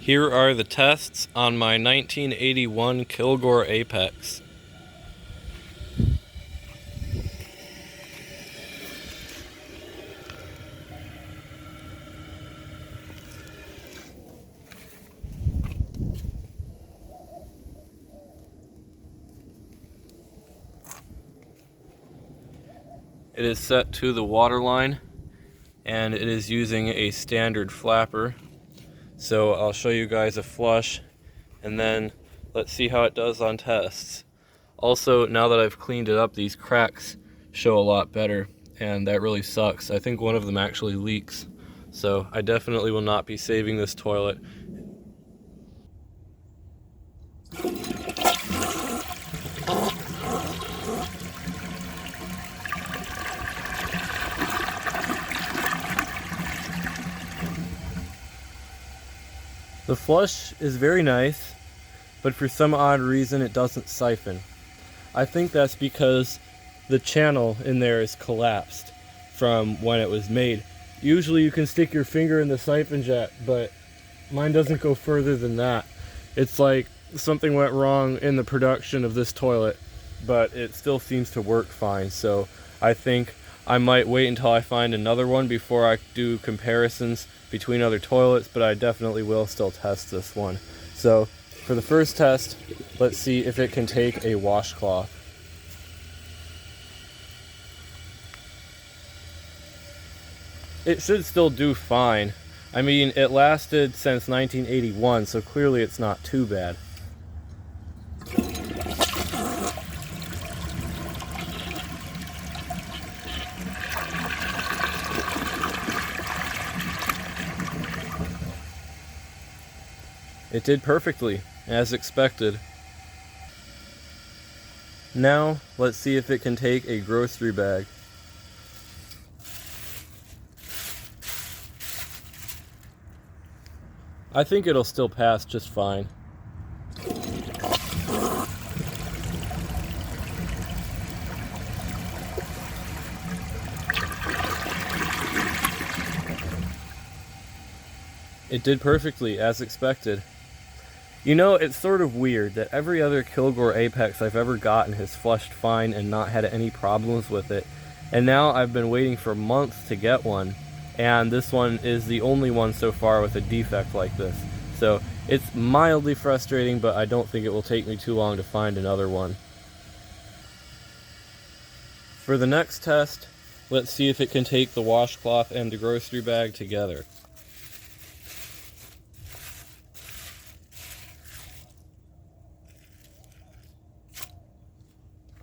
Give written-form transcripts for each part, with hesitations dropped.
Here are the tests on my 1981 Kilgore Apex. It is set to the water line and it is using a standard flapper. So I'll show you guys a flush and then let's see how it does on tests. Also, now that I've cleaned it up, these cracks show a lot better and that really sucks. I think one of them actually leaks. So I definitely will not be saving this toilet. The flush is very nice, but for some odd reason it doesn't siphon. I think that's because the channel in there is collapsed from when it was made. Usually you can stick your finger in the siphon jet, but mine doesn't go further than that. It's like something went wrong in the production of this toilet, but it still seems to work fine. So I think I might wait until I find another one before I do comparisons between other toilets, but I definitely will still test this one. So for the first test, let's see if it can take a washcloth. It should still do fine. I mean, it lasted since 1981, so clearly it's not too bad. It did perfectly, as expected. Now, let's see if it can take a grocery bag. I think it'll still pass just fine. It did perfectly, as expected. You know, it's sort of weird that every other Kilgore Apex I've ever gotten has flushed fine and not had any problems with it. And now I've been waiting for months to get one, and this one is the only one so far with a defect like this. So it's mildly frustrating, but I don't think it will take me too long to find another one. For the next test, let's see if it can take the washcloth and the grocery bag together.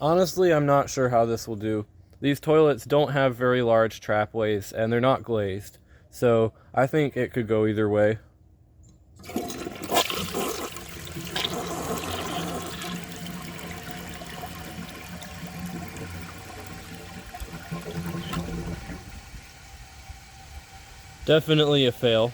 Honestly, I'm not sure how this will do. These toilets don't have very large trapways and they're not glazed, so I think it could go either way. Definitely a fail,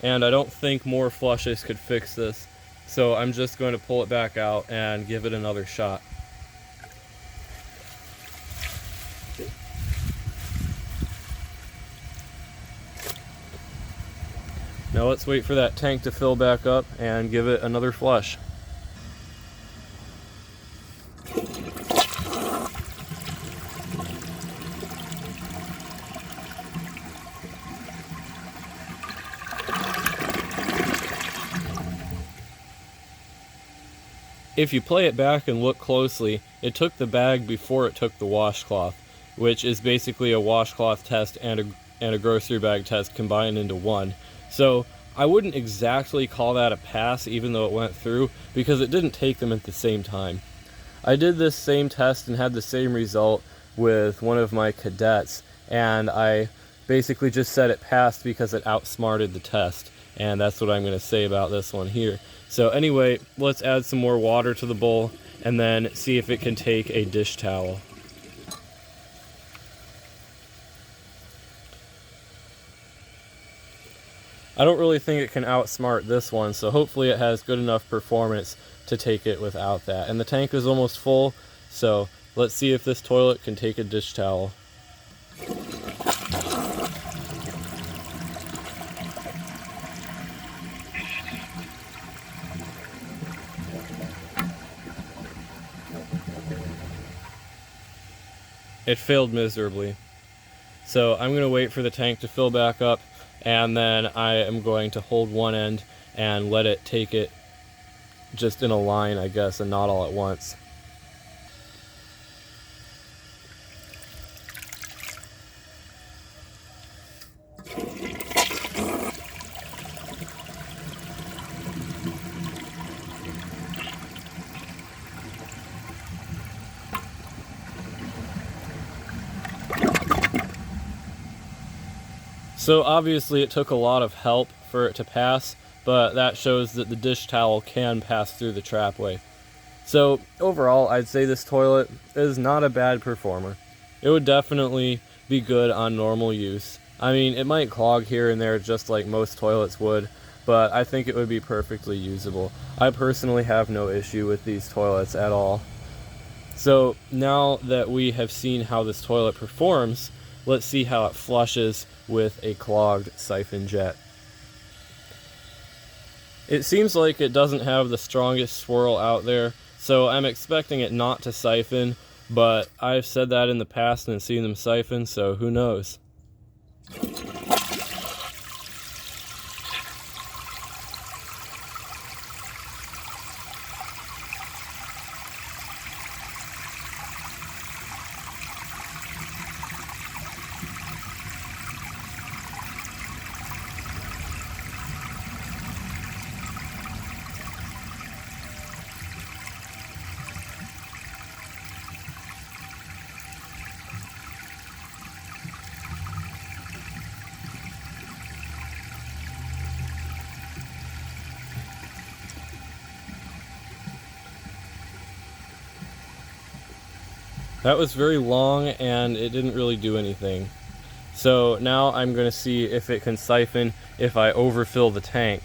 and I don't think more flushes could fix this, so I'm just going to pull it back out and give it another shot. Now let's wait for that tank to fill back up and give it another flush. If you play it back and look closely, it took the bag before it took the washcloth, which is basically a washcloth test and a grocery bag test combined into one. So I wouldn't exactly call that a pass even though it went through, because it didn't take them at the same time. I did this same test and had the same result with one of my cadets, and I basically just said it passed because it outsmarted the test, and that's what I'm going to say about this one here. So anyway, let's add some more water to the bowl and then see if it can take a dish towel. I don't really think it can outsmart this one, so hopefully it has good enough performance to take it without that. And the tank is almost full, so let's see if this toilet can take a dish towel. it failed miserably. So I'm going to wait for the tank to fill back up, and then I am going to hold one end and let it take it just in a line, I guess, and not all at once. So obviously it took a lot of help for it to pass, but that shows that the dish towel can pass through the trapway. So overall, I'd say this toilet is not a bad performer. It would definitely be good on normal use. I mean, it might clog here and there just like most toilets would, but I think it would be perfectly usable. I personally have no issue with these toilets at all. So now that we have seen how this toilet performs, let's see how it flushes with a clogged siphon jet. It seems like it doesn't have the strongest swirl out there, so I'm expecting it not to siphon, but I've said that in the past and seen them siphon, so who knows. That was very long and it didn't really do anything. So now I'm going to see if it can siphon if I overfill the tank.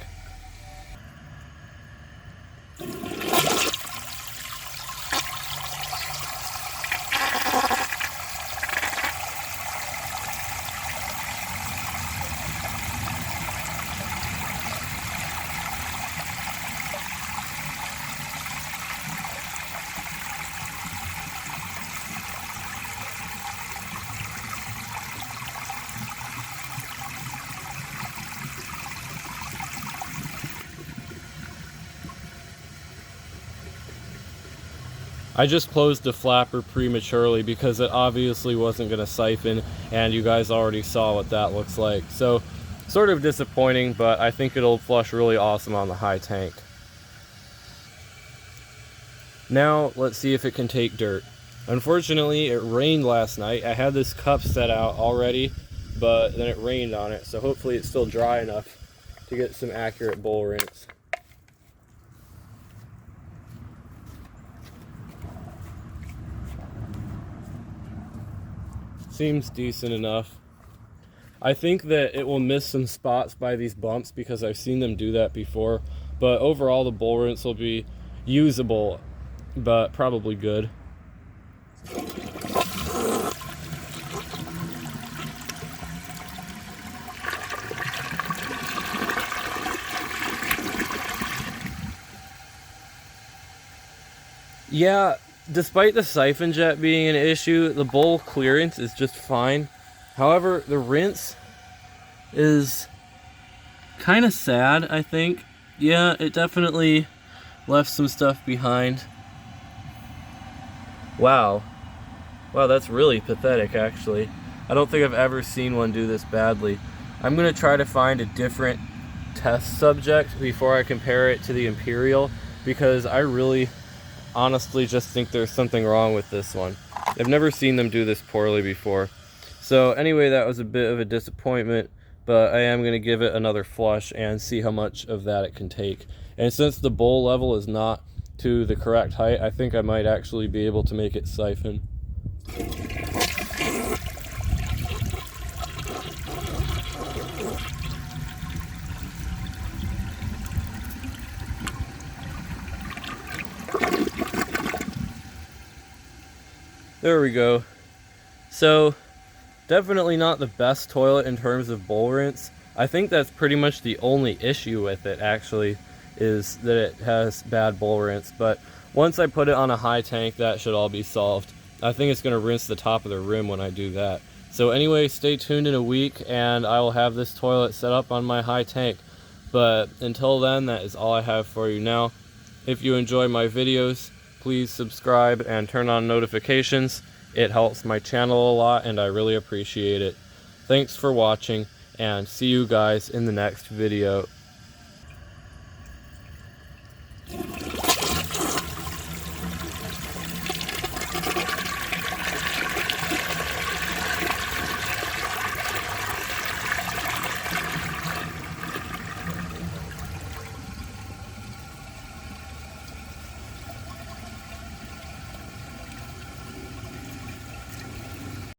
I just closed the flapper prematurely because it obviously wasn't going to siphon, and you guys already saw what that looks like. So, sort of disappointing, but I think it'll flush really awesome on the high tank. Now, let's see if it can take dirt. Unfortunately, it rained last night. I had this cup set out already, but then it rained on it, so hopefully it's still dry enough to get some accurate bowl rinse. Seems decent enough. I think that it will miss some spots by these bumps because I've seen them do that before, but overall the bowl rinse will be usable, but probably good. Yeah, despite the siphon jet being an issue, the bowl clearance is just fine. However, the rinse is kind of sad, I think. Yeah, it definitely left some stuff behind. Wow, that's really pathetic, actually. I don't think I've ever seen one do this badly. I'm going to try to find a different test subject before I compare it to the Imperial, because I really honestly just think there's something wrong with this one. I've never seen them do this poorly before. So anyway, that was a bit of a disappointment, but I am going to give it another flush and see how much of that it can take. And since the bowl level is not to the correct height, I think I might actually be able to make it siphon. There we go. So, definitely not the best toilet in terms of bowl rinse. I think that's pretty much the only issue with it, actually, is that it has bad bowl rinse. But once I put it on a high tank, that should all be solved. I think it's going to rinse the top of the rim when I do that. So anyway, stay tuned in a week and I will have this toilet set up on my high tank. But until then, that is all I have for you now. If you enjoy my videos, please subscribe and turn on notifications. It helps my channel a lot and I really appreciate it. Thanks for watching and see you guys in the next video.